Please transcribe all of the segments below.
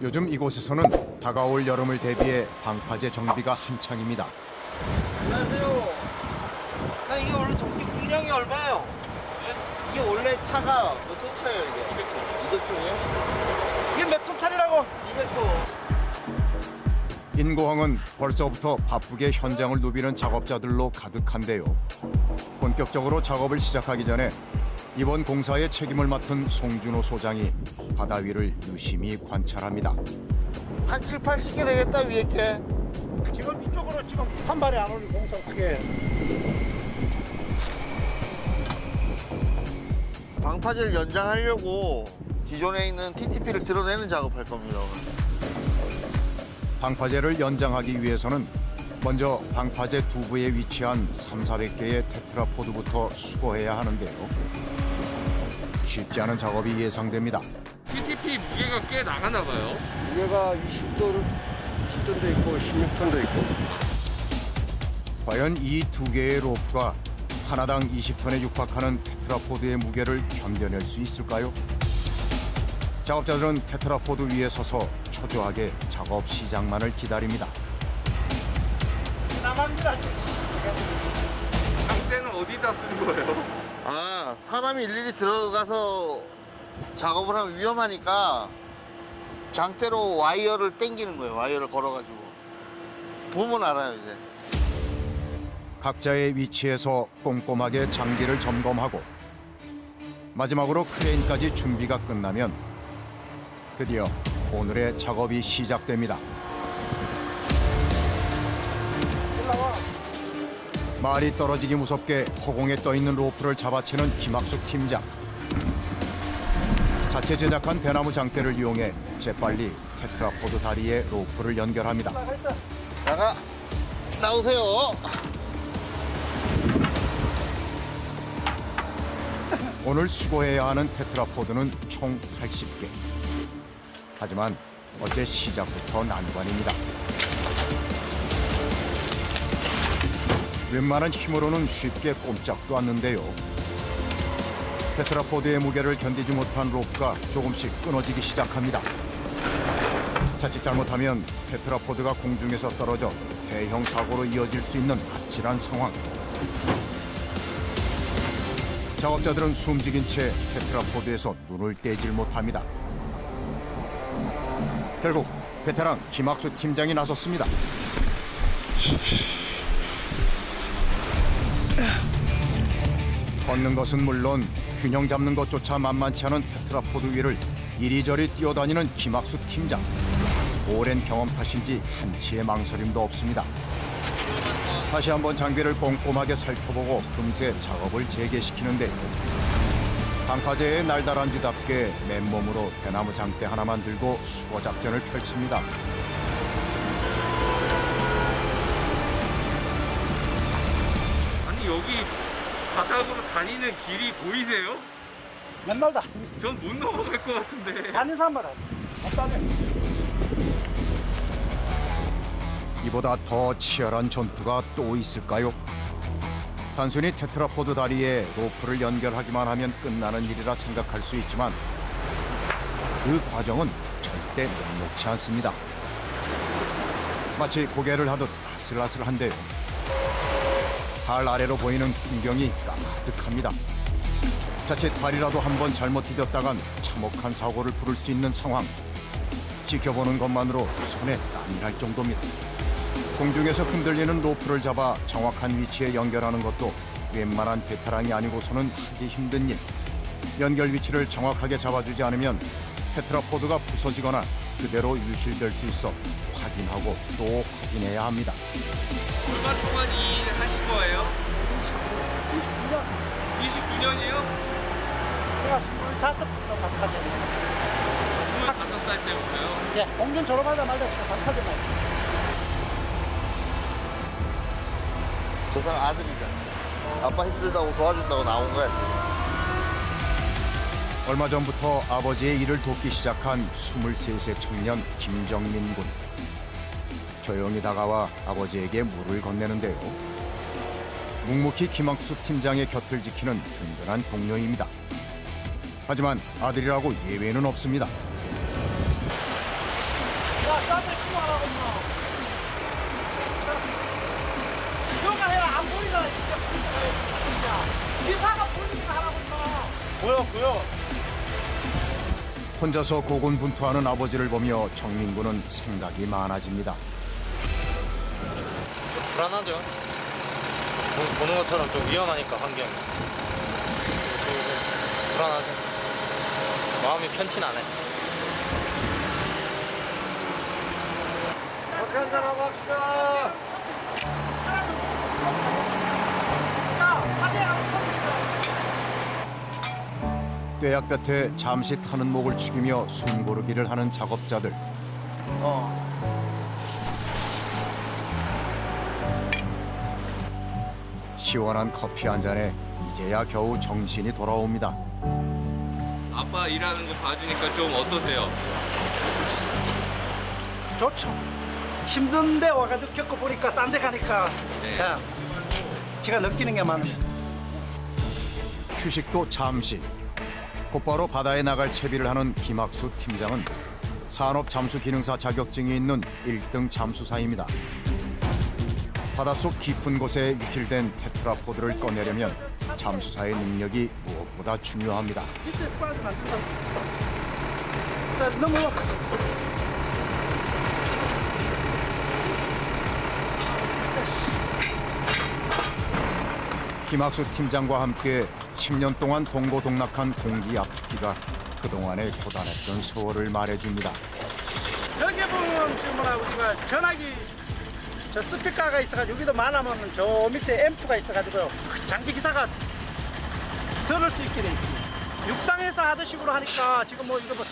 요즘 이곳에서는 다가올 여름을 대비해 방파제 정비가 한창입니다. 안녕하세요. 나 이게 원래 정비 중량이 얼마예요? 이게 원래 차가 몇 톤 차예요 이게? 200톤이에요? 이게 몇 톤 차리라고? 200톤. 인고항은 벌써부터 바쁘게 현장을 누비는 작업자들로 가득한데요. 본격적으로 작업을 시작하기 전에 이번 공사의 책임을 맡은 송준호 소장이 바다 위를 유심히 관찰합니다. 한 7, 80개 되겠다 위에 게. 지금 이쪽으로 지금 한 발에 안 오는 공사 크게. 방파제를 연장하려고 기존에 있는 TTP를 드러내는 작업할 겁니다. 방파제를 연장하기 위해서는 먼저 방파제 두부에 위치한 3,400개의 테트라포드부터 수거해야 하는데요. 쉽지 않은 작업이 예상됩니다. TTP 무게가 꽤 나가나 봐요. 무게가 20톤도 있고 16톤도 있고. 과연 이 두 개의 로프가 하나당 20톤에 육박하는 테트라포드의 무게를 견뎌낼 수 있을까요? 작업자들은 테트라포드 위에 서서 초조하게 작업 시작만을 기다립니다. 남합니다. 장대는 어디다 쓴 거예요? 아, 사람이 일일이 들어가서 작업을 하면 위험하니까 장대로 와이어를 당기는 거예요. 와이어를 걸어가지고. 보면 알아요, 이제. 각자의 위치에서 꼼꼼하게 장비를 점검하고 마지막으로 크레인까지 준비가 끝나면 드디어 오늘의 작업이 시작됩니다. 말이 떨어지기 무섭게 허공에 떠있는 로프를 잡아채는 김학숙 팀장. 자체 제작한 대나무 장대를 이용해 재빨리 테트라포드 다리에 로프를 연결합니다. 나오세요. 오늘 수거해야 하는 테트라포드는 총 80개. 하지만 어제 시작부터 난관입니다. 웬만한 힘으로는 쉽게 꼼짝도 않는데요. 테트라포드의 무게를 견디지 못한 로프가 조금씩 끊어지기 시작합니다. 자칫 잘못하면 테트라포드가 공중에서 떨어져 대형 사고로 이어질 수 있는 아찔한 상황. 작업자들은 숨죽인 채 테트라포드에서 눈을 떼질 못합니다. 결국 베테랑 김학수 팀장이 나섰습니다. 걷는 것은 물론 균형 잡는 것조차 만만치 않은 테트라포드 위를 이리저리 뛰어다니는 김학수 팀장. 오랜 경험 탓인지 한치의 망설임도 없습니다. 다시 한번 장비를 꼼꼼하게 살펴보고 금세 작업을 재개시키는데 방파제의 날다람쥐답게 맨몸으로 대나무 장대 하나만 들고 수거 작전을 펼칩니다. 아니 여기 바닥으로 다니는 길이 보이세요? 맨날 다 전 못 넘어갈 것 같은데. 다니는 사람마다 없다네. 이보다 더 치열한 전투가 또 있을까요? 단순히 테트라포드 다리에 로프를 연결하기만 하면 끝나는 일이라 생각할 수 있지만 그 과정은 절대 녹록지 않습니다. 마치 고개를 하듯 아슬아슬한데요. 발 아래로 보이는 풍경이 까마득합니다. 자칫 발이라도 한번 잘못 디뎠다간 참혹한 사고를 부를 수 있는 상황. 지켜보는 것만으로 손에 땀이 날 정도입니다. 공중에서 흔들리는 로프를 잡아 정확한 위치에 연결하는 것도 웬만한 베테랑이 아니고서는 하기 힘든 일. 연결 위치를 정확하게 잡아주지 않으면 테트라포드가 부서지거나 그대로 유실될 수 있어 확인하고 또 확인해야 합니다. 얼마 동안 이 일 하신 거예요? 29년 29년이요? 제가 25부터 방파제. 25살 때부터요? 예, 공전 졸업하자마자 제가 방파제 말. 저 사람 아들이잖아. 아빠 힘들다고 도와준다고 나온 거야. 얼마 전부터 아버지의 일을 돕기 시작한 23세 청년 김정민 군. 조용히 다가와 아버지에게 물을 건네는데요. 묵묵히 김학수 팀장의 곁을 지키는 든든한 동료입니다. 하지만 아들이라고 예외는 없습니다. 딴데 신고하라고 임마. 너가 해라 안 보이나 진짜. 기사가 보이니까 하라고 임마. 보여. 혼자서 고군분투하는 아버지를 보며 정민군은 생각이 많아집니다. 불안하죠. 보는 것처럼 좀 위험하니까 환경이. 불안하죠. 마음이 편치 않아요. 어떻게 한잔 하고 합시다. 뙤약볕에 잠시 타는 목을 죽이며 숨 고르기를 하는 작업자들. 시원한 커피 한 잔에 이제야 겨우 정신이 돌아옵니다. 아빠 일하는 거 봐주니까 좀 어떠세요? 좋죠. 힘든데 와가지고 겪어보니까 딴 데 가니까 네. 야, 제가 느끼는 게 많아요. 휴식도 잠시. 곧바로 바다에 나갈 채비를 하는 김학수 팀장은 산업잠수기능사 자격증이 있는 1등 잠수사입니다. 바닷속 깊은 곳에 유실된 테트라포드를 꺼내려면 잠수사의 능력이 무엇보다 중요합니다. 밑에 빠지면 안 된다. 자, 넘어. 김학수 팀장과 함께 10년 동안 동고동락한 공기 압축기가 그동안의 고단했던 세월을 말해줍니다. 여기 보면 지금 뭐라 우리가 전화기 저 스피커가 있어가지고 여기도 많으면 저 밑에 앰프가 있어가지고 그 장비 기사가 들을 수 있게 돼 있습니다. 육상에서 하듯이로 하니까 지금 뭐 이거 뭐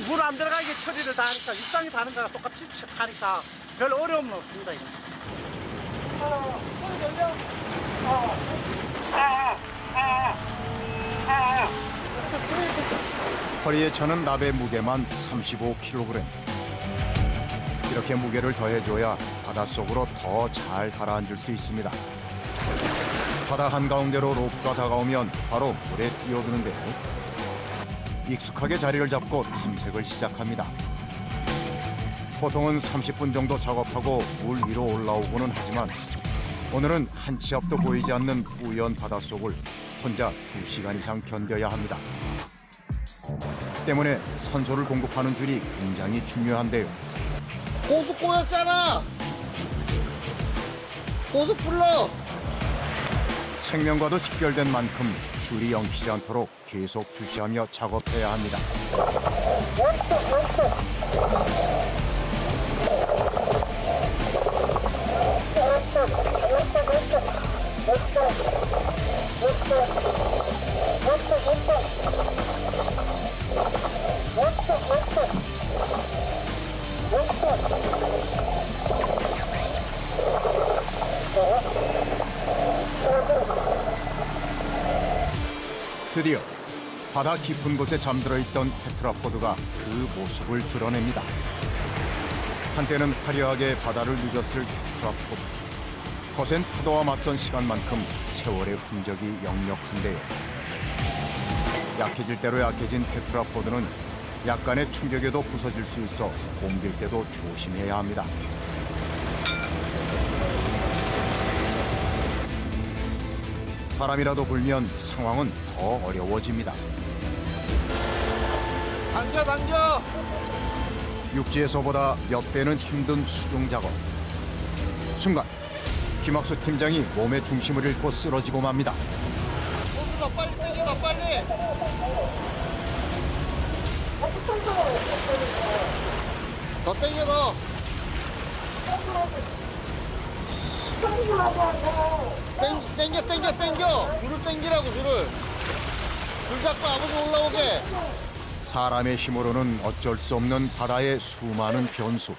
물 안 들어가게 처리를 다 하니까 육상에서 하는 거랑 똑같이 하니까 별 어려움은 없습니다. 이거. 허리에 차는 납의 무게만 35kg. 이렇게 무게를 더해줘야 바닷속으로 더 잘 가라앉을 수 있습니다. 바다 한가운데로 로프가 다가오면 바로 물에 뛰어드는데요. 익숙하게 자리를 잡고 탐색을 시작합니다. 보통은 30분 정도 작업하고 물 위로 올라오고는 하지만 오늘은 한 치 앞도 보이지 않는 우연 바닷속을 혼자 2시간 이상 견뎌야 합니다. 때문에 산소를 공급하는 줄이 굉장히 중요한데요. 고수 꼬였잖아. 고수 불러. 생명과도 직결된 만큼 줄이 엉키지 않도록 계속 주시하며 작업해야 합니다. 드디어 바다 깊은 곳에 잠들어 있던 테트라포드가 그 모습을 드러냅니다. 한때는 화려하게 바다를 누볐을 테트라포드. 거센 파도와 맞선 시간만큼 세월의 흔적이 역력한데요. 약해질 대로 약해진 테트라포드는 약간의 충격에도 부서질 수 있어 옮길 때도 조심해야 합니다. 바람이라도 불면 상황은 더 어려워집니다. 당겨. 육지에서보다 몇 배는 힘든 수중 작업. 순간 김학수 팀장이 몸의 중심을 잃고 쓰러지고 맙니다. 고수 더 빨리 당겨, 더 빨리. 더 당겨, 더. 당겨. 줄을 당기라고, 줄을. 줄 잡고 아버지 올라오게. 사람의 힘으로는 어쩔 수 없는 바다의 수많은 변수.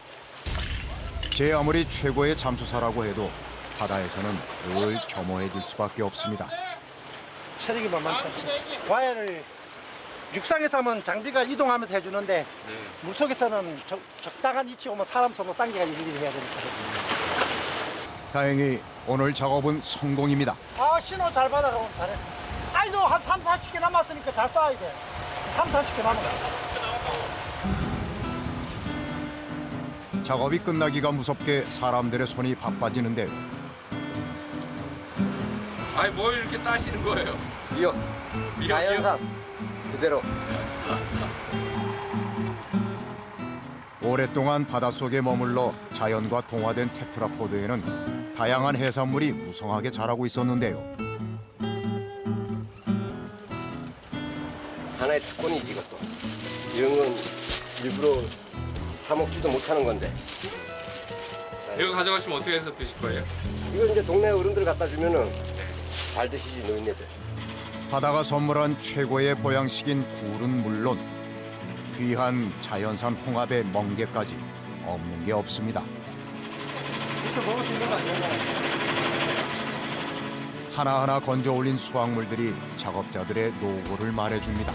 제 아무리 최고의 잠수사라고 해도 바다에서는 늘 겸허해질 수밖에 없습니다. 체력이 만만치 않죠. 와이어를 육상에서 하면 장비가 이동하면서 해주는데 물속에서는 적당한 위치 오면 사람 손으로 당겨가지고 일일이 해야 되니까. 다행히 오늘 작업은 성공입니다. 아, 신호 잘 받아가 오늘 잘했어. 아이도 한 3, 40개 남았으니까 잘 쏴야 돼. 3, 40개 남았어. 작업이 끝나기가 무섭게 사람들의 손이 바빠지는데요. 아니 뭘 이렇게 따시는 거예요? 미역. 자연산 그대로. 오랫동안 바닷속에 머물러 자연과 동화된 테트라포드에는 다양한 해산물이 무성하게 자라고 있었는데요. 하나의 특권이지 이것도. 이런 건 일부러 사 먹지도 못하는 건데. 이거 가져가시면 어떻게 해서 드실 거예요? 이거 이제 동네 어른들 갖다 주면은 잘 드시지 노인네들. 바다가 선물한 최고의 보양식인 굴은 물론 귀한 자연산 홍합의 멍게까지 없는 게 없습니다. 하나하나 건져 올린 수확물들이 작업자들의 노고를 말해줍니다.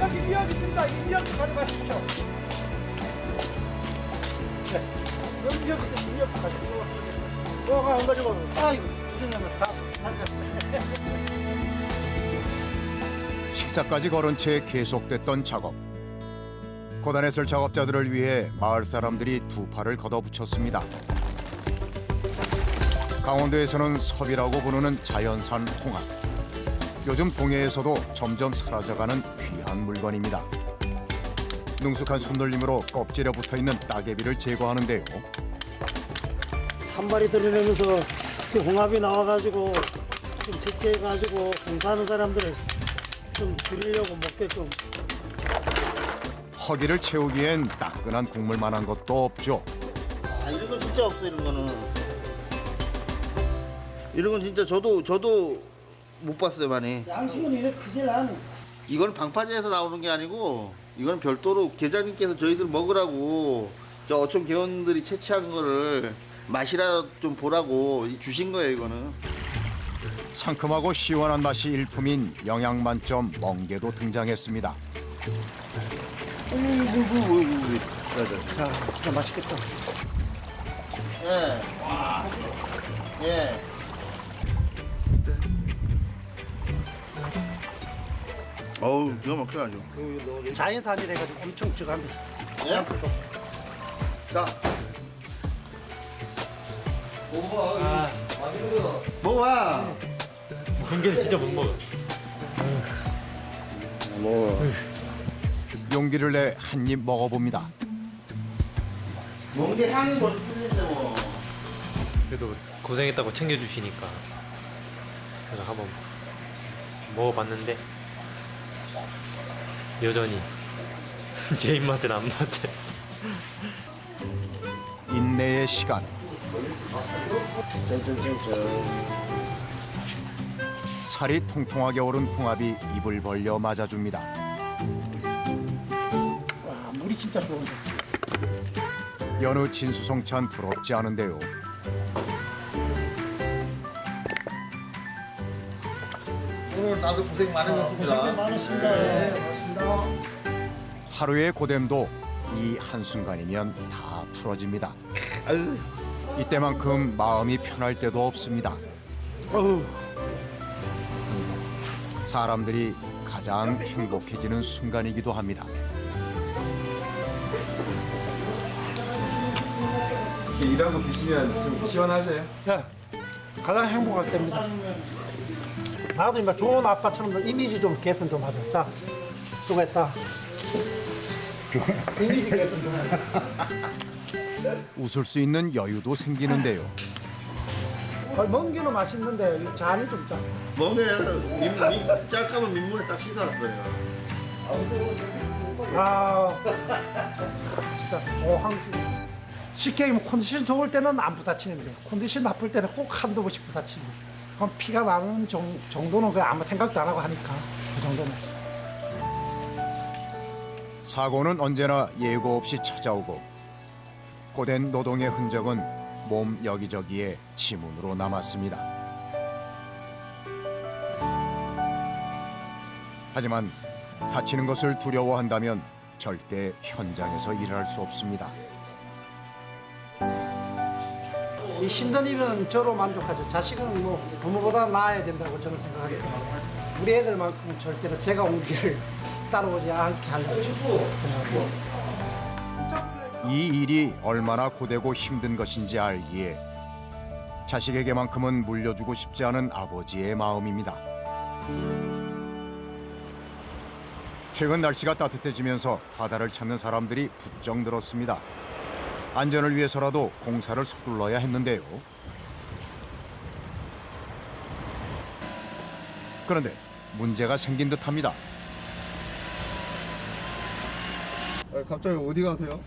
여기 미역 있습니다. 이 미역 가져가십시오. 네. 여기 미역 있어. 미역 가지고. 안 가지고. 아이고, 이러면 다 식사까지 거른 채 계속됐던 작업. 고단했을 작업자들을 위해 마을 사람들이 두 팔을 걷어붙였습니다. 강원도에서는 섭이라고 부르는 자연산 홍합. 요즘 동해에서도 점점 사라져가는 귀한 물건입니다. 능숙한 손놀림으로 껍질에 붙어있는 따개비를 제거하는데요. 산발이 들어내면서 그 홍합이 나와가지고 좀 채취해가지고 공사하는 사람들을 좀 줄이려고 먹게끔. 허기를 채우기엔 따끈한 국물만한 것도 없죠. 아, 이런 건 진짜 없어, 이런 거는. 이런 건 진짜 저도 못 봤어요, 많이. 양식은 이래 크질 않아. 이건 방파제에서 나오는 게 아니고 이건 별도로 계장님께서 저희들 먹으라고 저 어촌 개원들이 채취한 거를 맛이라 좀 보라고 주신 거예요, 이거는. 상큼하고 시원한 맛이 일품인 영양 만점 멍게도 등장했습니다. 자, 진짜 맛있겠다. 예. 예. 어우, 기가 막혀 아주. 자연산이라 가지고 엄청 찌갑니다. 예? 자. 먹어봐. 멍게는 진짜 못 먹어. 용기를 내 한 입 먹어봅니다. 멍게 향이 벌써 틀린데 뭐. 그래도 고생했다고 챙겨주시니까 그래서 한번 먹어봤는데 여전히 제 입맛은 안 맞아요. 인내의 시간. 살이 통통하게 오른 홍합이 입을 벌려 맞아줍니다. 와, 물이 진짜 좋은데. 여느 진수성찬 부럽지 않은데요. 오늘 나도 고생 많으셨습니다. 고생 많으십니다. 예, 고맙습니다. 하루의 고됨도 이 한순간이면 다 풀어집니다. 아유. 이때만큼 마음이 편할 때도 없습니다. 사람들이 가장 행복해지는 순간이기도 합니다. 일하고 드시면 좀 시원하세요? 예, 가장 행복할 때입니다. 나도 이제 좋은 아빠처럼 이미지 좀 개선 좀 하자. 자, 수고했다. 이미지 개선 좀 하자. 웃을 수 있는 여유도 생기는데요. 멍게는 맛있는데 이 잔이 좀 짜. 멍게 짤까면 민물에 딱 씻어왔어요. 아, 진짜 오항주. 쉽게 얘기하면 컨디션 좋을 때는 안 부딪히는데 컨디션 나쁠 때는 꼭 한두 번씩 부딪힙니다. 그럼 피가 나는 정도는 그냥 아무 생각도 안 하고 하니까 그 정도는. 사고는 언제나 예고 없이 찾아오고 고된 노동의 흔적은 몸 여기저기에 지문으로 남았습니다. 하지만 다치는 것을 두려워한다면 절대 현장에서 일할 수 없습니다. 이 힘든 일은 저로 만족하죠. 자식은 뭐 부모보다 나아야 된다고 저는 생각하기 때문에 우리 애들만큼은 절대로 제가 온 길을 따라오지 않게 하려고 생각합니다. 이 일이 얼마나 고되고 힘든 것인지 알기에 자식에게만큼은 물려주고 싶지 않은 아버지의 마음입니다. 최근 날씨가 따뜻해지면서 바다를 찾는 사람들이 부쩍 늘었습니다. 안전을 위해서라도 공사를 서둘러야 했는데요. 그런데 문제가 생긴 듯합니다. 갑자기 어디 가세요?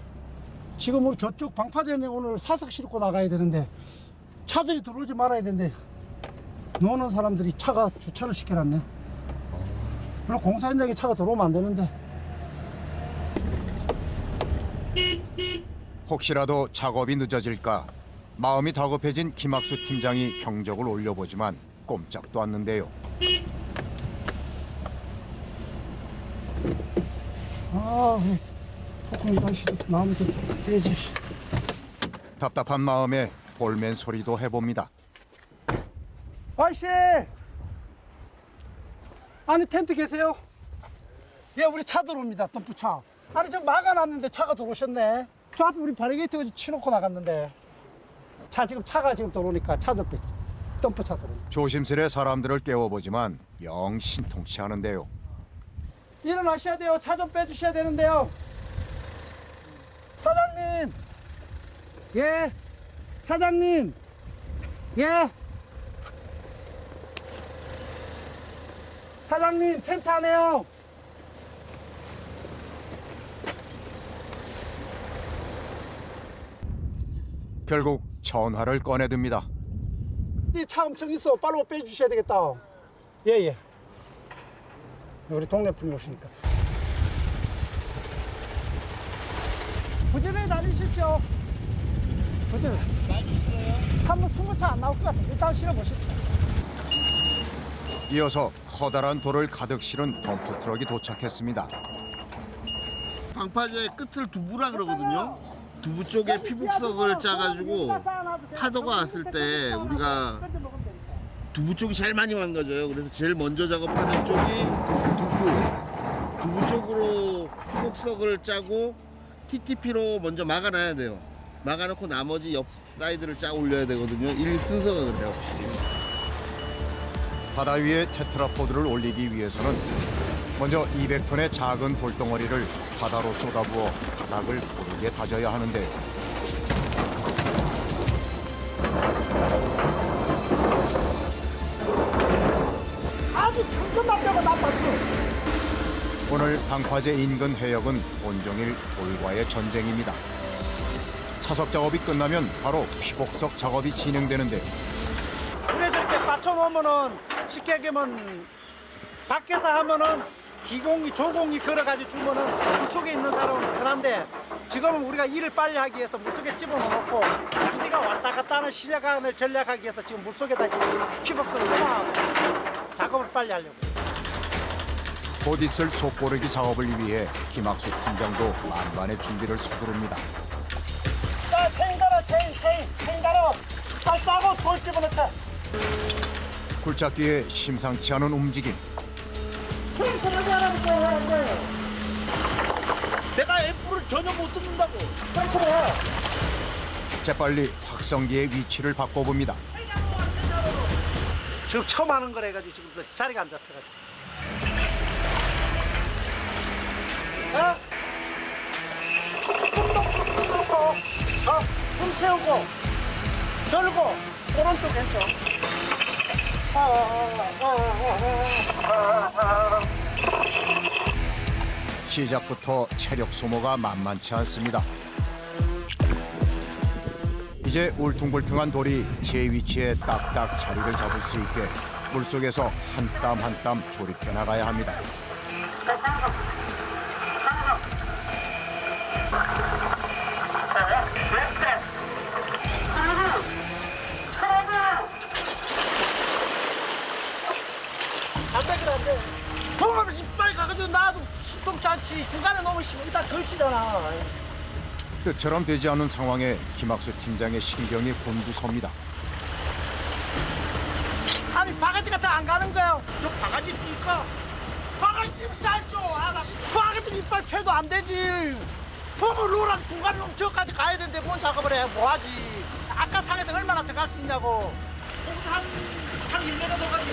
지금 우리 저쪽 방파제에 오늘 사석 싣고 나가야 되는데 차들이 들어오지 말아야 되는데 노는 사람들이 차가 주차를 시켜놨네. 그럼 공사 현장에 차가 들어오면 안 되는데. 혹시라도 작업이 늦어질까 마음이 다급해진 김학수 팀장이 경적을 올려보지만 꼼짝도 않는데요. 폭풍 다시 나오면 되지. 답답한 마음에 볼멘 소리도 해봅니다. 아저씨! 안에 텐트 계세요? 예, 우리 차 들어옵니다. 덤프차. 아니, 저 막아놨는데 차가 들어오셨네. 저 앞에 우리 바리게이트 치놓고 나갔는데 차가 지금 들어오니까 차들 빼. 덤프차 들어오니까. 조심스레 사람들을 깨워보지만 영 신통치 않은데요. 일어나셔야 돼요. 차 좀 빼주셔야 되는데요. 사장님! 예? 사장님! 예? 사장님, 텐트 안에요. 결국 전화를 꺼내듭니다. 이 차 엄청 있어. 빨리 빼주셔야 되겠다. 예. 우리 동네 분이 오시니까. 부지런히 다니십시오. 부지런히. 많이 실어요? 한번 20차 안 나올 것 같아. 일단 실어보십시오. 이어서 커다란 돌을 가득 실은 덤프 트럭이 도착했습니다. 방파제 끝을 두부라 그러거든요. 두부 쪽에 피복석을 짜가지고 파도가 왔을 때 우리가 두부 쪽이 제일 많이 망가져요. 그래서 제일 먼저 작업하는 쪽이 두부 쪽으로 피복석을 짜고 TTP로 먼저 막아놔야 돼요. 막아놓고 나머지 옆 사이드를 짜 올려야 되거든요. 일 순서가 그래요. 바다 위에 테트라포드를 올리기 위해서는 먼저 200톤의 작은 돌덩어리를 바다로 쏟아부어 바닥을 고르게 다져야 하는데요. 아주 큰 것만 빼고 나빴죠. 오늘 방파제 인근 해역은 온종일 돌과의 전쟁입니다. 사석 작업이 끝나면 바로 피복석 작업이 진행되는데요. 물에 저렇게 받쳐놓으면은 쉽게 얘기하면 밖에서 하면은 기공이 조공이 걸어가지고 주면은 물속에 있는 사람은 편한데 지금은 우리가 일을 빨리 하기 위해서 물속에 집어넣고 우리가 왔다 갔다 하는 시간을 전략하기 위해서 지금 물속에다 피복석을 넣어하고 작업을 빨리 하려고. 곧 있을 속고르기 작업을 위해 김학수 팀장도 만반의 준비를 서두릅니다. 자, 체인 달아, 체인 달아. 빨리 짜고 돌 집어넣자. 굴착기에 심상치 않은 움직임. 내가 F를 전혀 못 듣는다고. 재빨리 확성기의 위치를 바꿔봅니다. 지금 처음 하는 거라 해가지고 지금 자리가 안 잡혀가지고. 뚝 놓고, 숨 세우고, 들고, 오른쪽 왼쪽. 시작부터 체력 소모가 만만치 않습니다. 이제 울퉁불퉁한 돌이 제 위치에 딱딱 자리를 잡을 수 있게 물속에서 한 땀 한 땀 조립해 나가야 합니다. 안 돼. 종합을 빨리 가가지고 나도 수동치 않지. 중간에 놓으면 일단 걸치잖아. 뜻처럼 되지 않은 상황에 김학수 팀장의 신경이 곤두섭니다. 아니 바가지가 다 안 가는 거야. 저 바가지 뛸까? 바가지 뛰면 잘 줘. 아, 나 패도 안 되지. 범을 놓으란 중간놈 저까지 가야 되는데 뭔 작업을 해? 뭐하지? 아까 상에서 얼마나 더 갈 수 있냐고. 거기서 한 1m 더 가지.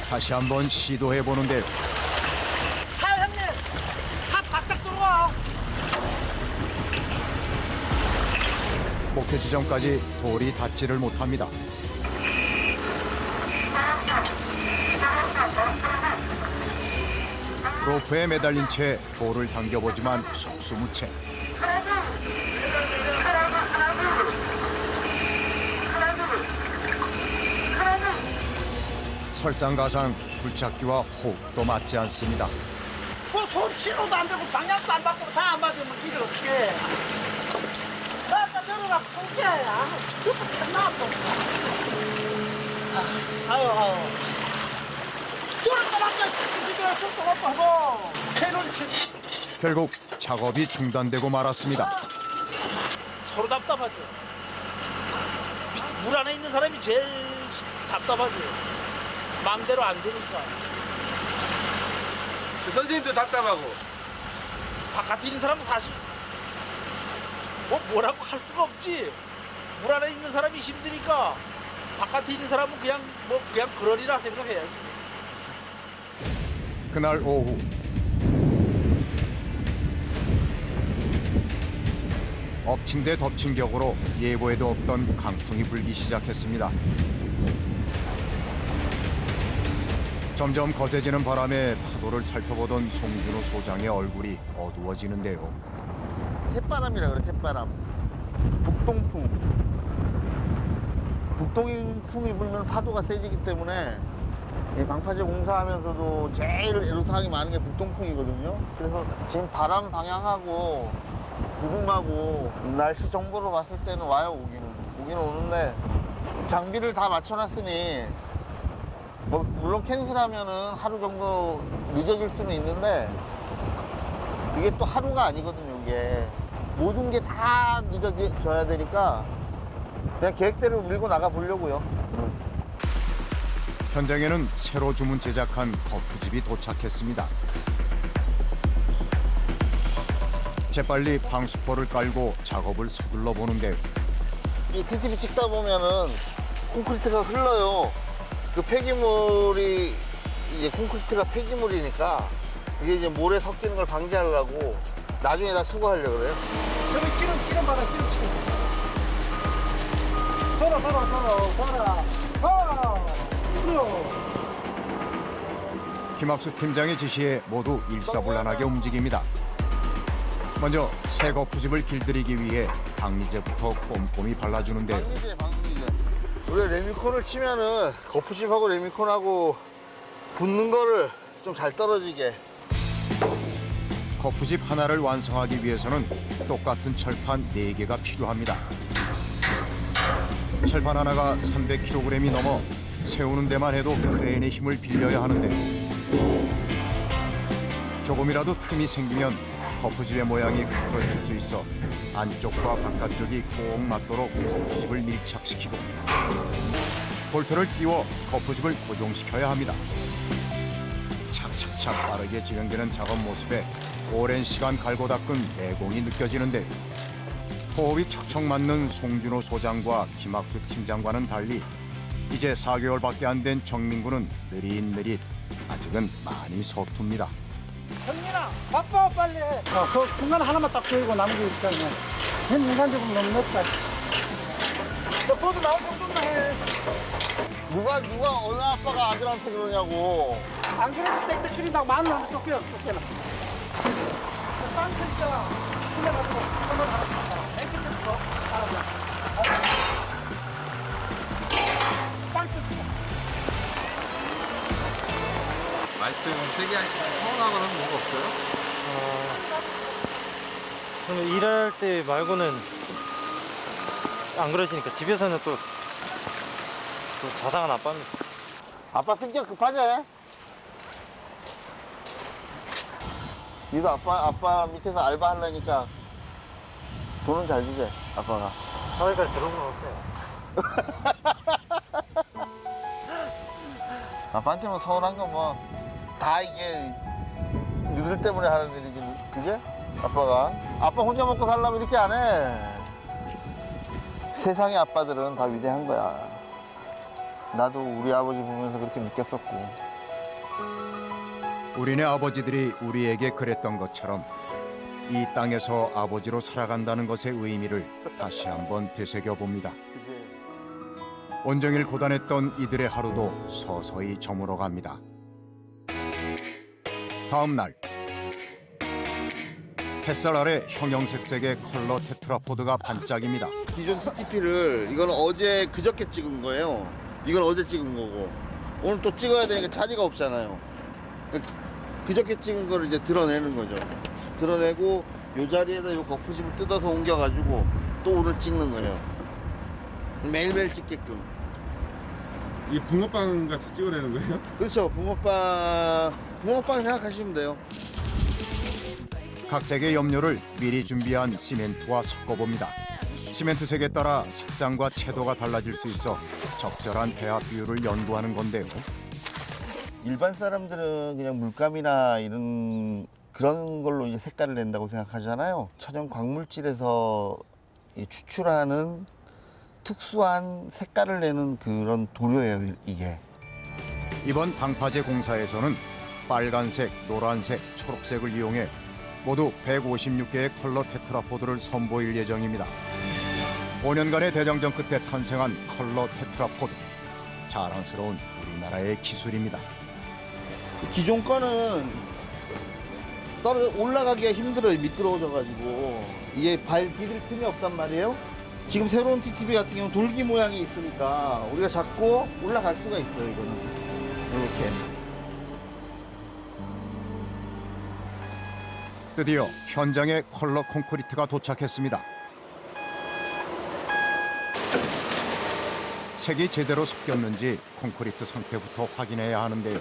다시 한번 시도해 보는데요. 차 형님, 차 바짝 들어와. 목표 지점까지 돌이 닿지를 못합니다. 로프에 매달린 채 돌을 당겨보지만 속수무책. 설상가상 굴착기와 호흡도 맞지 않습니다. 뭐손 신호도 안 되고 방향도 안 바꾸고 다 안 맞으면 니들 어떻게? 나한테 들어가 포기해야. 그거 끝나고. 아유. 저렇게 맞자. 이게 속도 높아서. 결국 작업이 중단되고 말았습니다. 서로 답답하죠. 물 안에 있는 사람이 제일 답답하죠. 마음대로 안 되니까. 그 선생님도 답답하고. 바깥에 있는 사람은 사실 뭐라고 할 수가 없지. 물 안에 있는 사람이 힘드니까 바깥에 있는 사람은 그냥 그러리라 생각해야지. 그날 오후 엎친 데 덮친 격으로 예고에도 없던 강풍이 불기 시작했습니다. 점점 거세지는 바람에 파도를 살펴보던 송준호 소장의 얼굴이 어두워지는데요. 햇바람이라 그래, 햇바람. 북동풍. 북동풍이 불면 파도가 세지기 때문에 이 방파제 공사하면서도 제일 애로사항이 많은 게 북동풍이거든요. 그래서 지금 바람 방향하고 구름하고 날씨 정보로 봤을 때는 와요, 오기는 오는데 장비를 다 맞춰놨으니 뭐 물론 캔슬하면은 하루 정도 늦어질 수는 있는데 이게 또 하루가 아니거든요. 이게 모든 게 다 늦어져야 되니까 그냥 계획대로 밀고 나가 보려고요. 현장에는 새로 주문 제작한 거푸집이 도착했습니다. 재빨리 방수포를 깔고 작업을 서둘러 보는데요. 이 TTV 찍다 보면은 콘크리트가 흘러요. 그 폐기물이 이제 콘크리트가 폐기물이니까 이게 이제 모래 섞이는 걸 방지하려고 나중에 다 수거하려고 그래요. 저기 기름 받아, 기름. 돌아. 김학수 팀장의 지시에 모두 일사불란하게 움직입니다. 먼저 새 거푸집을 길들이기 위해 방리제부터 꼼꼼히 발라주는데요. 방리제. 우리 레미콘을 치면은 거푸집하고 레미콘하고 붙는 거를 좀 잘 떨어지게. 거푸집 하나를 완성하기 위해서는 똑같은 철판 4개가 필요합니다. 철판 하나가 300kg이 넘어 세우는 데만 해도 크레인의 힘을 빌려야 하는데 조금이라도 틈이 생기면 거푸집의 모양이 흐트러질 수 있어 안쪽과 바깥쪽이 꼭 맞도록 거푸집을 밀착시키고 볼트를 띄워 거푸집을 고정시켜야 합니다. 착착착 빠르게 진행되는 작업 모습에 오랜 시간 갈고 닦은 내공이 느껴지는데 호흡이 척척 맞는 송준호 소장과 김학수 팀장과는 달리 이제 4개월밖에 안 된 정민구는 느릿느릿 아직은 많이 서툽니다. 형민아, 바빠 빨리 해. 그 중간 하나만 딱 보이고 남은 게 있잖아. 인간적으로 너무 늦다. 너 보도 나오고 좀만 해. 누가 어느 아빠가 아들한테 그러냐고. 안 그래도 땡땡 줄인다고 마늘 하나 쫓겨나. 빵 있잖아. 풀려가지고 한번 하나. 땡땡 줬어. 빵 쫓겨. 말씀 세게 하시면 서운하거나 그런 거 없어요? 저는 일할 때 말고는 안 그러시니까 집에서는 또 자상한 아빠입니다. 아빠 성격 급하지? 니도 아빠 밑에서 알바 하려니까 돈은 잘 주지, 아빠가. 사회까지 들어본 건 없어요. 아빠한테만 서운한 건 뭐 다 이게 너희들 때문에 하는 일이지, 그제? 아빠가. 아빠 혼자 먹고 살려면 이렇게 안 해. 세상의 아빠들은 다 위대한 거야. 나도 우리 아버지 보면서 그렇게 느꼈었고. 우리네 아버지들이 우리에게 그랬던 것처럼 이 땅에서 아버지로 살아간다는 것의 의미를 다시 한번 되새겨봅니다. 그지? 온종일 고단했던 이들의 하루도 서서히 저물어갑니다. 다음 날 햇살 아래 형형색색의 컬러 테트라포드가 반짝입니다. 기존 TTP를 이건 그저께 찍은 거예요. 이건 어제 찍은 거고 오늘 또 찍어야 되니까 자리가 없잖아요. 그저께 찍은 거를 이제 드러내는 거죠. 드러내고 요 자리에다 요 거푸집을 뜯어서 옮겨가지고 또 오늘 찍는 거예요. 매일매일 찍게끔. 이 붕어빵 같이 찍어내는 거예요? 그렇죠. 붕어빵 생각하시면 돼요. 각색의 염료를 미리 준비한 시멘트와 섞어봅니다. 시멘트 색에 따라 색상과 채도가 달라질 수 있어 적절한 배합 비율을 연구하는 건데요. 일반 사람들은 그냥 물감이나 이런 그런 걸로 이제 색깔을 낸다고 생각하잖아요. 천연 광물질에서 추출하는 특수한 색깔을 내는 그런 도료예요, 이게. 이번 방파제 공사에서는 빨간색, 노란색, 초록색을 이용해 모두 156개의 컬러 테트라포드를 선보일 예정입니다. 5년간의 대장정 끝에 탄생한 컬러 테트라포드. 자랑스러운 우리나라의 기술입니다. 기존 거는 올라가기가 힘들어요. 미끄러워져가지고. 이게 발 디딜 틈이 없단 말이에요. 지금 새로운 TTP 같은 경우는 돌기 모양이 있으니까 우리가 잡고 올라갈 수가 있어요, 이거는. 이렇게. 드디어 현장에 컬러 콘크리트가 도착했습니다. 색이 제대로 섞였는지 콘크리트 상태부터 확인해야 하는데요.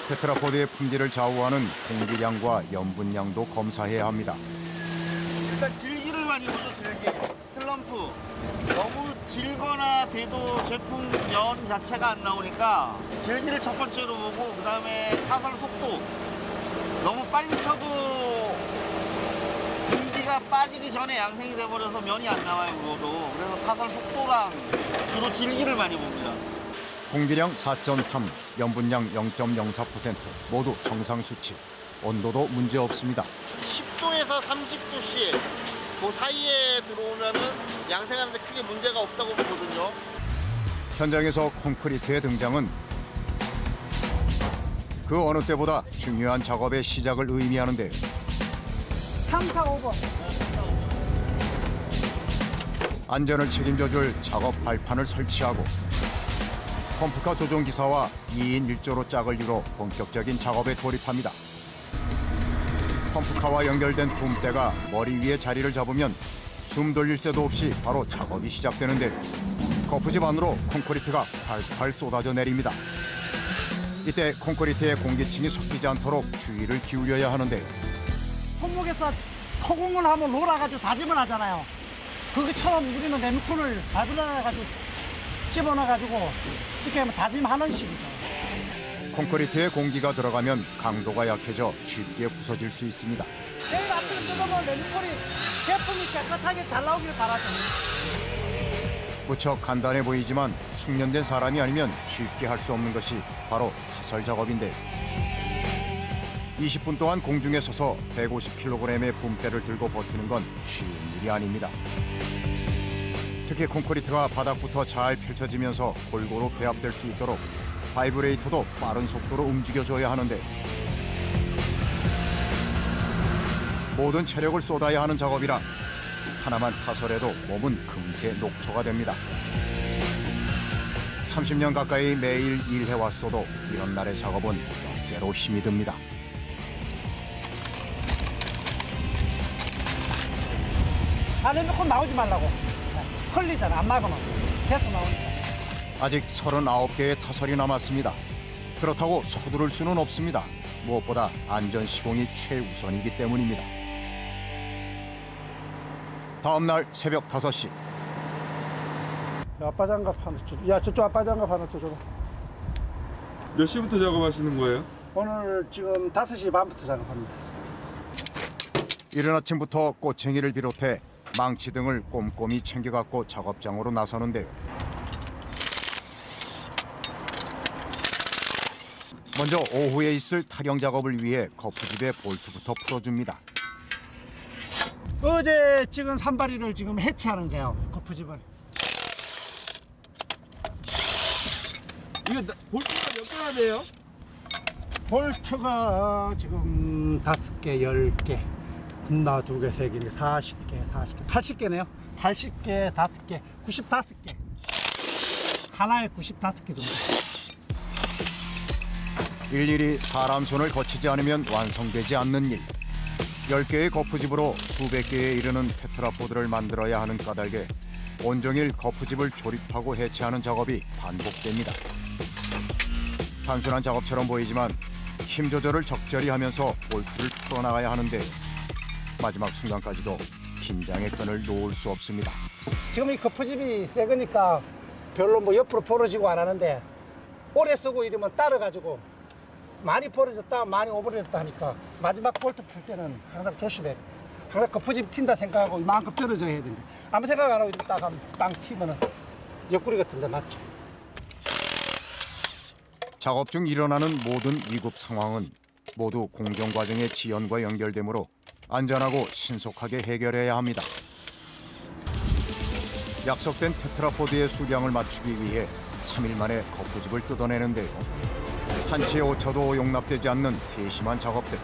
테트라포드의 품질을 좌우하는 공기량과 염분량도 검사해야 합니다. 일단 질기를 많이 보죠, 질기. 슬럼프. 너무 질거나 돼도 제품 연 자체가 안 나오니까 질기를 첫 번째로 보고 그다음에 타설 속도. 너무 빨리 쳐도 공기가 빠지기 전에 양생이 돼버려서 면이 안 나와요, 그거도. 그래서 타설 속도랑 주로 질기를 많이 봅니다. 공기량 4.3, 염분량 0.04% 모두 정상 수치. 온도도 문제 없습니다. 10도에서 30도씨 그 사이에 들어오면은 양생하는데 크게 문제가 없다고 보거든요. 현장에서 콘크리트의 등장은 그 어느 때보다 중요한 작업의 시작을 의미하는데요. 3, 4, 5번. 안전을 책임져줄 작업 발판을 설치하고 펌프카 조종기사와 2인 1조로 짝을 이뤄 본격적인 작업에 돌입합니다. 펌프카와 연결된 붐대가 머리 위에 자리를 잡으면 숨 돌릴 새도 없이 바로 작업이 시작되는데 거푸집 안으로 콘크리트가 활활 쏟아져 내립니다. 이때 콘크리트에 공기층이 섞이지 않도록 주의를 기울여야 하는데요. 손목에서 토공을 하면 롤아가지고 다짐을 하잖아요. 그것처럼 우리는 레미콘을 발굴해가지고 집어넣어가지고 쉽게 하면 다짐하는 식이죠. 콘크리트에 공기가 들어가면 강도가 약해져 쉽게 부서질 수 있습니다. 내일 아침에 뜯으면 레미콘이 제품이 깨끗하게 잘 나오길 바라죠. 무척 간단해 보이지만 숙련된 사람이 아니면 쉽게 할 수 없는 것이 바로 타설 작업인데 20분 동안 공중에 서서 150kg의 붐대를 들고 버티는 건 쉬운 일이 아닙니다. 특히 콘크리트가 바닥부터 잘 펼쳐지면서 골고루 배합될 수 있도록 바이브레이터도 빠른 속도로 움직여줘야 하는데 모든 체력을 쏟아야 하는 작업이라 하나만 타설해도 몸은 금세 녹초가 됩니다. 30년 가까이 매일 일해왔어도 이런 날의 작업은 때로 힘이 듭니다. 레미콘 나오지 말라고. 흘리잖아, 안 막으면. 계속 나오니까. 아직 39개의 타설이 남았습니다. 그렇다고 서두를 수는 없습니다. 무엇보다 안전 시공이 최우선이기 때문입니다. 다음 날 새벽 5시. 아빠 장갑 하나 줘. 야, 저쪽 아빠 장갑 하나 줘. 몇 시부터 작업하시는 거예요? 오늘 지금 5시 반부터 작업합니다. 이른 아침부터 꼬챙이를 비롯해 망치 등을 꼼꼼히 챙겨갖고 작업장으로 나서는데요. 먼저 오후에 있을 타령 작업을 위해 거푸집의 볼트부터 풀어줍니다. 어제 찍은 산발이를 지금 해체하는 거예요. 거푸집을. 이거 볼트가 몇 개나 돼요? 볼트가 지금 5개, 10개, 나 2개, 3개, 40개, 80개네요. 80개, 5개, 95개. 하나에 95개 정도. 일일이 사람 손을 거치지 않으면 완성되지 않는 일. 10개의 거푸집으로 수백 개에 이르는 테트라포드를 만들어야 하는 까닭에 온종일 거푸집을 조립하고 해체하는 작업이 반복됩니다. 단순한 작업처럼 보이지만 힘 조절을 적절히 하면서 볼트를 풀어나가야 하는데 마지막 순간까지도 긴장의 끈을 놓을 수 없습니다. 지금 이 거푸집이 새 거니까 별로 뭐 옆으로 벌어지고 안 하는데 오래 쓰고 이러면 따라가지고 많이 벌어졌다 많이 오버렸다 하니까 마지막 볼트 풀 때는 항상 조심해. 항상 거푸집 튄다 생각하고 이만큼 떨어져야 되는데 아무 생각 안 하고 이렇게 딱 하면 빵 튀면은 옆구리 같은데 맞죠? 작업 중 일어나는 모든 위급 상황은 모두 공정 과정의 지연과 연결되므로 안전하고 신속하게 해결해야 합니다. 약속된 테트라포드의 수량을 맞추기 위해 3일 만에 거푸집을 뜯어내는데요. 한치의 오차도 용납되지 않는 세심한 작업들.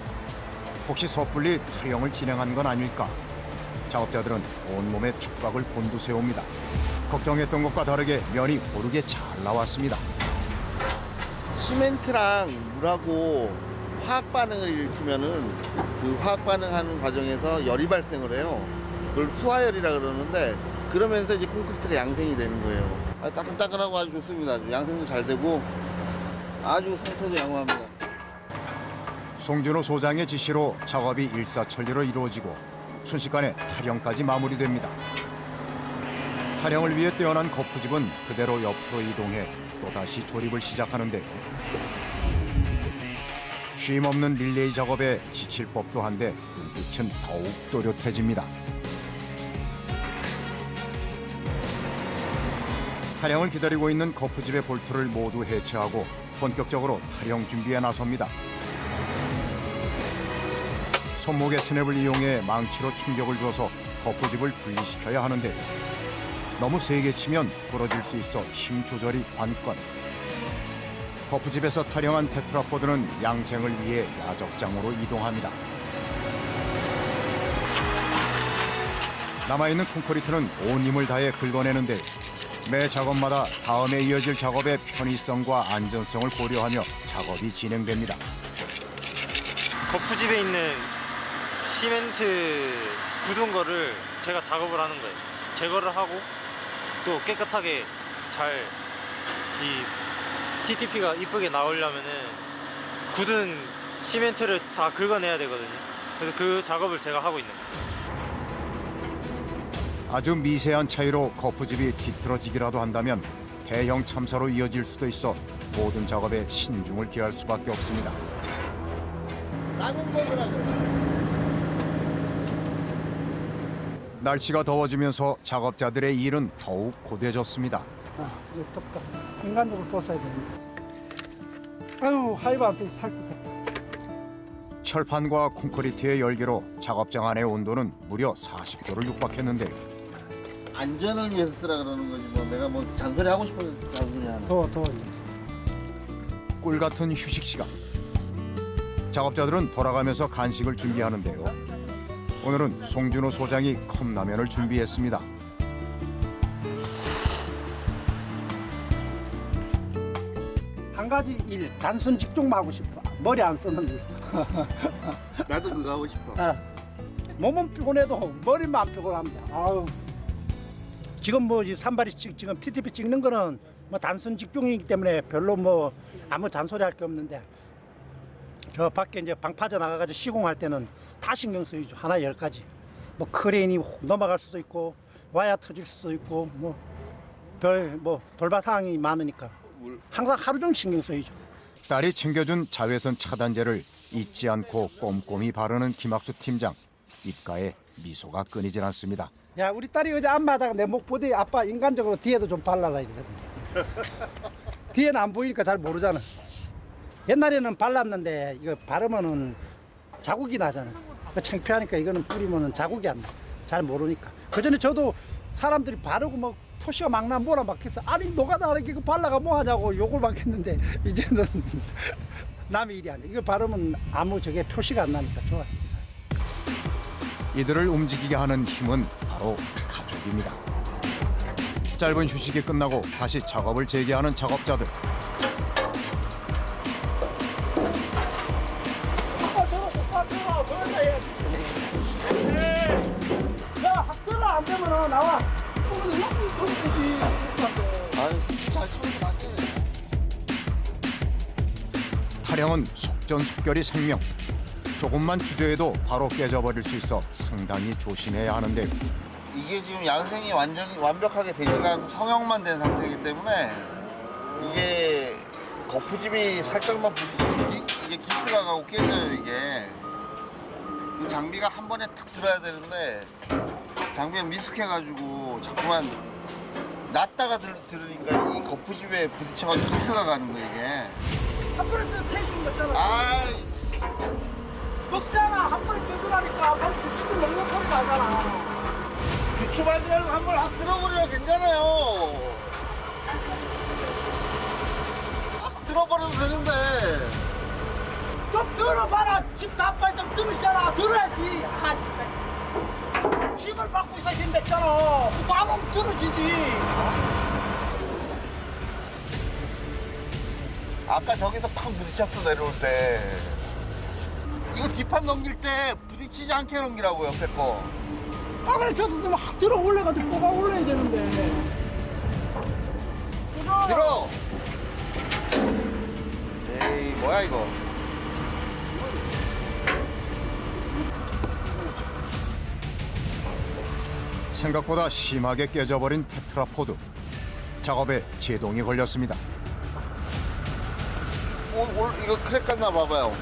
혹시 섣불리 타령을 진행한 건 아닐까? 작업자들은 온몸에 촉각을 곤두세웁니다. 걱정했던 것과 다르게 면이 고르게 잘 나왔습니다. 시멘트랑 물하고 화학 반응을 일으키면은 그 화학 반응하는 과정에서 열이 발생을 해요. 그걸 수화열이라 그러는데 그러면서 이제 콘크리트가 양생이 되는 거예요. 따끈따끈하고 아주 좋습니다. 아주 양생도 잘 되고 아주 상태도 양호합니다. 송준호 소장의 지시로 작업이 일사천리로 이루어지고 순식간에 타령까지 마무리됩니다. 타령을 위해 떼어난 거푸집은 그대로 옆으로 이동해 또다시 조립을 시작하는데요. 쉼없는 릴레이 작업에 지칠 법도 한데 눈빛은 더욱 또렷해집니다. 타령을 기다리고 있는 거푸집의 볼트를 모두 해체하고 본격적으로 타령 준비에 나섭니다. 손목의 스냅을 이용해 망치로 충격을 줘서 거푸집을 분리시켜야 하는데 너무 세게 치면 부러질 수 있어 힘 조절이 관건. 거푸집에서 타령한 테트라포드는 양생을 위해 야적장으로 이동합니다. 남아있는 콘크리트는 온 힘을 다해 긁어내는데 매 작업마다 다음에 이어질 작업의 편의성과 안전성을 고려하며 작업이 진행됩니다. 거푸집에 있는 시멘트 굳은 거를 제가 작업을 하는 거예요. 제거를 하고 또 깨끗하게 잘 이 TTP가 이쁘게 나오려면은 굳은 시멘트를 다 긁어내야 되거든요. 그래서 그 작업을 제가 하고 있는 거예요. 아주 미세한 차이로 거푸집이 뒤틀어지기라도 한다면 대형 참사로 이어질 수도 있어 모든 작업에 신중을 기할 수밖에 없습니다. 남은 거구나 그래. 날씨가 더워지면서 작업자들의 일은 더욱 고되졌습니다. 이거 덥다. 인간적으로 벗어야 됩니다. 아유 하이브 안 써서 살 것 같다. 철판과 콘크리트의 열기로 작업장 안의 온도는 무려 40도를 육박했는데요. 안전을 위해서 쓰라 그러는 거지 뭐 내가 뭐 잔소리 하고 싶어서 잔소리 하는. 더워. 꿀 같은 휴식 시간. 작업자들은 돌아가면서 간식을 준비하는데요. 오늘은 송준호 소장이 컵라면을 준비했습니다. 한 가지 일 단순 직종만 하고 싶어. 머리 안 쓰는 일. 나도 그거 하고 싶어. 몸은 피곤해도 머리만 안 피곤하면 돼. 아우. 지금 뭐 산발이 지금 TTP 찍는 거는 뭐 단순 직종이기 때문에 별로 뭐 아무 잔소리 할 게 없는데 저 밖에 이제 방 파져 나가가지고 시공할 때는 다 신경 쓰이죠. 하나 10가지. 뭐 크레인이 넘어갈 수도 있고 와야 터질 수도 있고 뭐 별 뭐 돌발 사항이 많으니까 항상 하루 종일 신경 쓰이죠. 딸이 챙겨준 자외선 차단제를 잊지 않고 꼼꼼히 바르는 김학수 팀장. 입가에 미소가 끊이질 않습니다. 야, 우리 딸이 어제 안마다가 내 목 보더니 아빠 인간적으로 뒤에도 좀 발라라 이러던데. 뒤에는 안 보이니까 잘 모르잖아. 옛날에는 발랐는데 이거 바르면은 자국이 나잖아. 그 창피하니까 이거는 뿌리면은 자국이 안 나. 잘 모르니까. 그 전에 저도 사람들이 바르고 뭐 표시가 막 나 뭐라 막 했어. 아니 너가 나를 이거 발라가 뭐 하냐고 욕을 막 했는데 이제는 남의 일이 아니야. 이거 바르면 아무 저게 표시가 안 나니까 좋아. 이들을 움직이게 하는 힘은 바로 가족입니다. 짧은 휴식이 끝나고 다시 작업을 재개하는 작업자들. 야, 학교가 안 되면 나와. 타령은 속전속결이 생명. 조금만 주저해도 바로 깨져버릴 수 있어 상당히 조심해야 하는데요. 이게 지금 양생이 완전히 완벽하게 되지가 않고 성형만 된 상태이기 때문에 이게 거푸집이 살짝만 부딪히면 이게 기스가 가고 깨져요. 이게 이 장비가 한 번에 탁 들어야 되는데 장비가 미숙해가지고 자꾸만 놨다가 들으니까 이 거푸집에 부딪혀가지고 기스가 가는 거예요. 이게 한 번에 또 태신 거잖아. 아 먹잖아. 한 번에 뜯으라니까. 막 주치도 먹는 소리 나잖아. 주춤하지 말고 한 번 확 들어버려. 괜찮아요. 확 들어버려도 되는데 좀 들어봐라. 집 다빨 좀 들으잖아. 들어야지. 아 진짜. 집을 받고 있어야 된댔잖아. 나는 들어지지. 아까 저기서 팍 부딪혔어. 내려올 때 이거 뒷판 넘길 때 부딪히지 않게 넘기라고 옆에 거. 아 그래 저도 막 들어 올려가지고 뽑아 올려야 되는데. 들어. 에이 뭐야 이거. 생각보다 심하게 깨져버린 테트라포드. 작업에 제동이 걸렸습니다. 이거 크랙 갔나 봐봐요.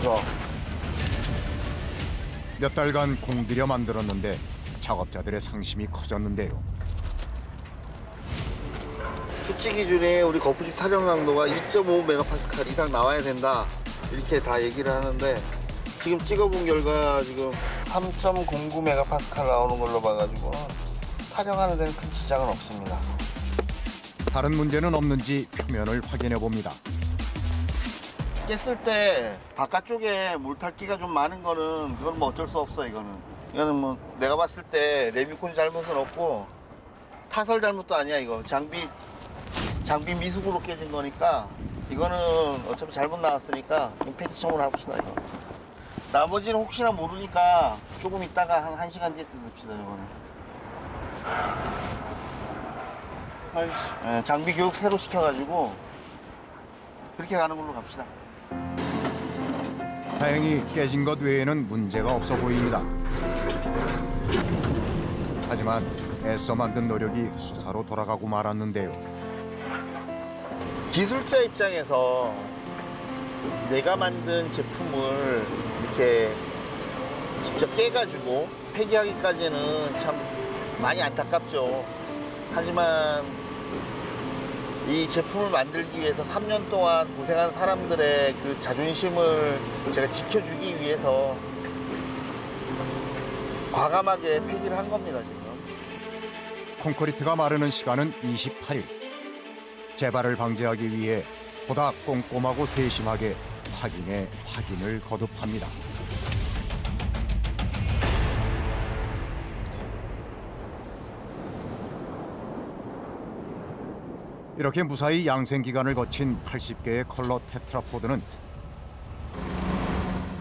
이거. 몇 달간 공들여 만들었는데 작업자들의 상심이 커졌는데요. 수치 기준에 우리 거푸집 타령 강도가 2.5메가파스칼 이상 나와야 된다. 이렇게 다 얘기를 하는데 지금 찍어본 결과 지금 3.09메가파스칼 나오는 걸로 봐가지고 타령하는 데는 큰 지장은 없습니다. 다른 문제는 없는지 표면을 확인해 봅니다. 깼을 때 바깥쪽에 물탈기가 좀 많은 거는 그건 뭐 어쩔 수 없어. 이거는 뭐 내가 봤을 때 레미콘 잘못은 없고 타설 잘못도 아니야. 이거 장비 미숙으로 깨진 거니까 이거는 어차피 잘못 나왔으니까 폐지 처분을 합시다. 이거 나머지는 혹시나 모르니까 조금 있다가 한 1시간 뒤에 뜯읍시다. 이거는 장비 교육 새로 시켜가지고 그렇게 가는 걸로 갑시다. 다행히 깨진 것 외에는 문제가 없어 보입니다. 하지만 애써 만든 노력이 허사로 돌아가고 말았는데요. 기술자 입장에서 내가 만든 제품을 이렇게 직접 깨가지고 폐기하기까지는 참 많이 안타깝죠. 하지만 이 제품을 만들기 위해서 3년 동안 고생한 사람들의 그 자존심을 제가 지켜주기 위해서 과감하게 폐기를 한 겁니다, 지금. 콘크리트가 마르는 시간은 28일. 재발을 방지하기 위해 보다 꼼꼼하고 세심하게 확인을 거듭합니다. 이렇게 무사히 양생 기간을 거친 80개의 컬러 테트라포드는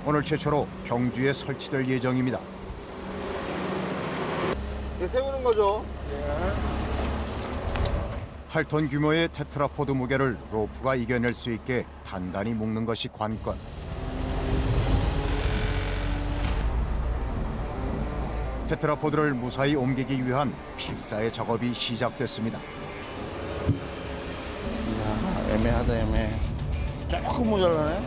오늘 최초로 경주에 설치될 예정입니다. 이거 세우는 거죠? 8톤 규모의 테트라포드 무게를 로프가 이겨낼 수 있게 단단히 묶는 것이 관건. 테트라포드를 무사히 옮기기 위한 필사의 작업이 시작됐습니다. 애매하다 애매해. 조금 모자라네.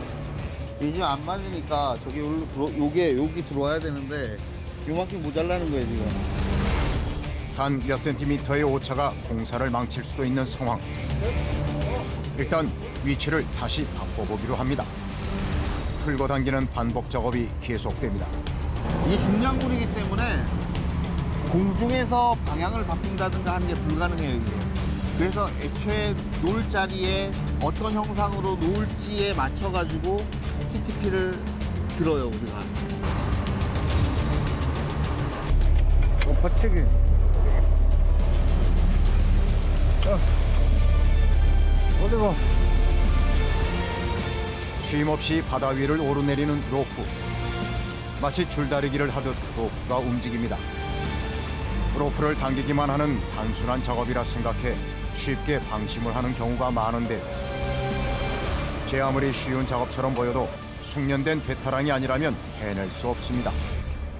이제 안 맞으니까 저기 여기 들어와야 되는데 요만큼 모자라는 거예요 지금. 단 몇 센티미터의 오차가 공사를 망칠 수도 있는 상황. 일단 위치를 다시 바꿔보기로 합니다. 풀고 당기는 반복 작업이 계속됩니다. 이게 중량물이기 때문에 공중에서 방향을 바꾼다든가 하는 게 불가능해요 이게. 그래서 애초에 놓을 자리에 어떤 형상으로 놓을지에 맞춰가지고 TTP를 들어요 우리가. 버치기. 어디 봐. 쉼없이 바다 위를 오르내리는 로프. 마치 줄다리기를 하듯 로프가 움직입니다. 로프를 당기기만 하는 단순한 작업이라 생각해 쉽게 방심을 하는 경우가 많은데, 제 아무리 쉬운 작업처럼 보여도 숙련된 베테랑이 아니라면 해낼 수 없습니다.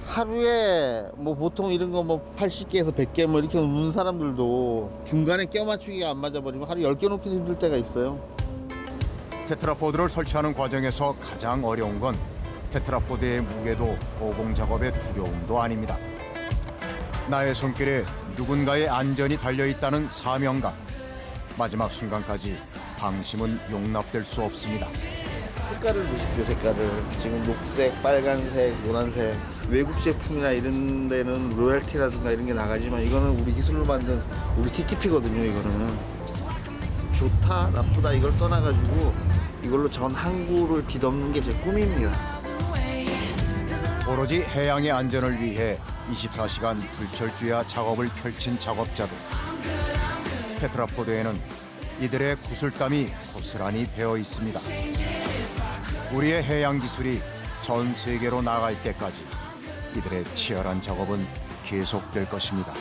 하루에 뭐 보통 이런 거 뭐 80개에서 100개 뭐 이렇게 놓는 사람들도 중간에 껴 맞추기가 안 맞아버리면 하루 10개 놓기도 힘들 때가 있어요. 테트라포드를 설치하는 과정에서 가장 어려운 건 테트라포드의 무게도 보공 작업의 두려움도 아닙니다. 나의 손길에 누군가의 안전이 달려있다는 사명감. 마지막 순간까지 방심은 용납될 수 없습니다. 색깔을 보십시오. 색깔을 지금 녹색, 빨간색, 노란색. 외국 제품이나 이런 데는 로열티라든가 이런 게 나가지만 이거는 우리 기술로 만든 우리 TTP거든요. 이거는 좋다 나쁘다 이걸 떠나가지고 이걸로 전 항구를 뒤덮는 게 제 꿈입니다. 오로지 해양의 안전을 위해 24시간 불철주야 작업을 펼친 작업자들. 테트라포드에는 이들의 구슬땀이 고스란히 배어 있습니다. 우리의 해양 기술이 전 세계로 나갈 때까지 이들의 치열한 작업은 계속될 것입니다.